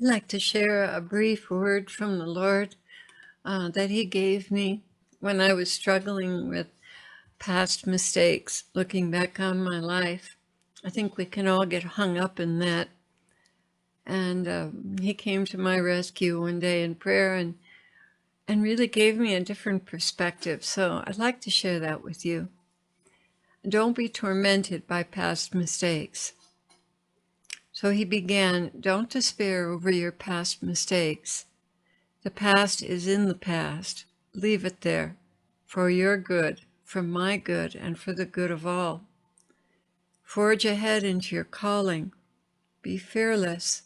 I'd like to share a brief word from the Lord that He gave me when I was struggling with past mistakes, looking back on my life. I think we can all get hung up in that. And He came to my rescue one day in prayer and really gave me a different perspective. So I'd like to share that with you. Don't be tormented by past mistakes. So He began, don't despair over your past mistakes. The past is in the past. Leave it there, for your good, for my good, and for the good of all. Forge ahead into your calling. Be fearless.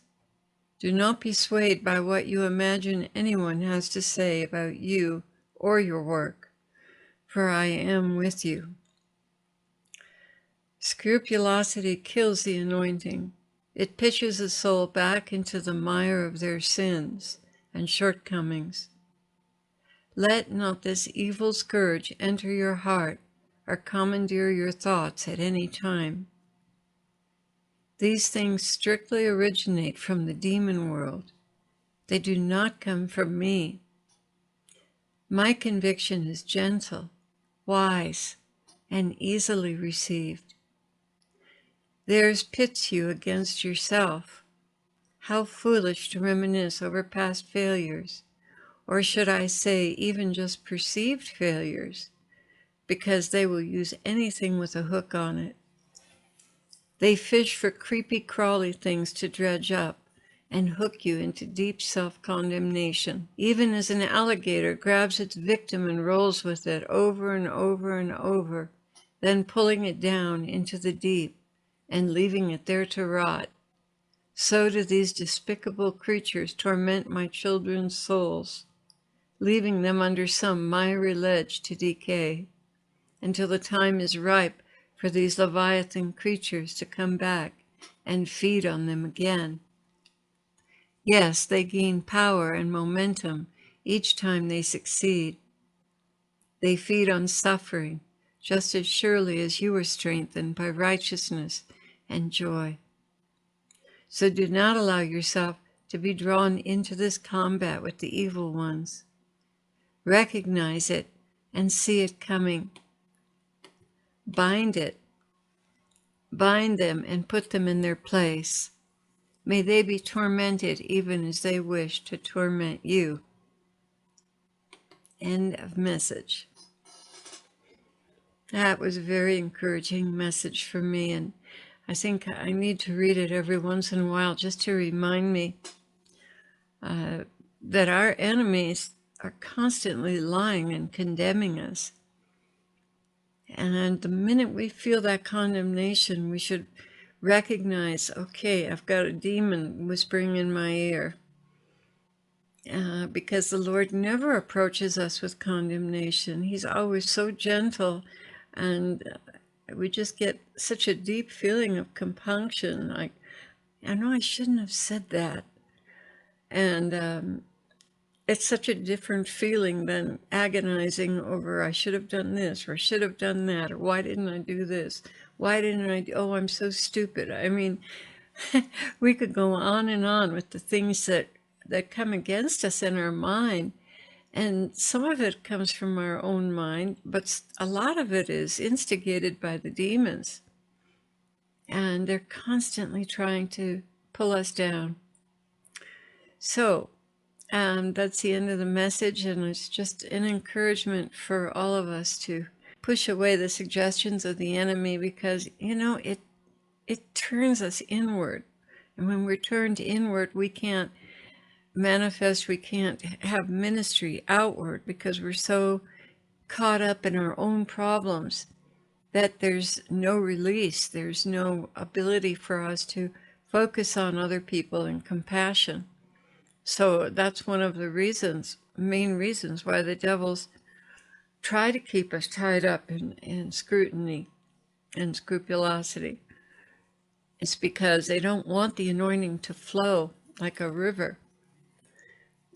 Do not be swayed by what you imagine anyone has to say about you or your work, for I am with you. Scrupulosity kills the anointing. It pitches a soul back into the mire of their sins and shortcomings. Let not this evil scourge enter your heart or commandeer your thoughts at any time. These things strictly originate from the demon world. They do not come from me. My conviction is gentle, wise, and easily received. Theirs pits you against yourself. How foolish to reminisce over past failures, or should I say even just perceived failures, because they will use anything with a hook on it. They fish for creepy, crawly things to dredge up and hook you into deep self-condemnation, even as an alligator grabs its victim and rolls with it over and over and over, then pulling it down into the deep and leaving it there to rot. So do these despicable creatures torment my children's souls, leaving them under some miry ledge to decay, until the time is ripe for these Leviathan creatures to come back and feed on them again. Yes, they gain power and momentum each time they succeed. They feed on suffering just as surely as you are strengthened by righteousness and joy. So do not allow yourself to be drawn into this combat with the evil ones. Recognize it and see it coming. Bind it. Bind them and put them in their place. May they be tormented even as they wish to torment you. End of message. That was a very encouraging message for me, and I think I need to read it every once in a while just to remind me that our enemies are constantly lying and condemning us. And the minute we feel that condemnation, we should recognize, okay, I've got a demon whispering in my ear. Because the Lord never approaches us with condemnation. He's always so gentle, and we just get such a deep feeling of compunction. Like, I know I shouldn't have said that. And it's such a different feeling than agonizing over, I should have done this, or I should have done that, or why didn't I do this? Why didn't I oh, I'm so stupid. I mean, we could go on and on with the things that come against us in our mind. And some of it comes from our own mind, but a lot of it is instigated by the demons. And they're constantly trying to pull us down. So that's the end of the message, and it's just an encouragement for all of us to push away the suggestions of the enemy, because, you know, it turns us inward. And when we're turned inward, we can't manifest, we can't have ministry outward, because we're so caught up in our own problems that there's no release, there's no ability for us to focus on other people and compassion. So that's one of the main reasons why the devils try to keep us tied up in scrutiny and scrupulosity. It's because they don't want the anointing to flow like a river.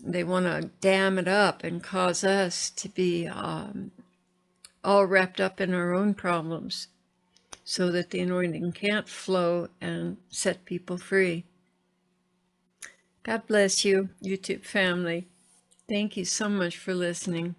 They want to dam it up and cause us to be all wrapped up in our own problems, so that the anointing can't flow and set people free. God bless you, YouTube family. Thank you so much for listening.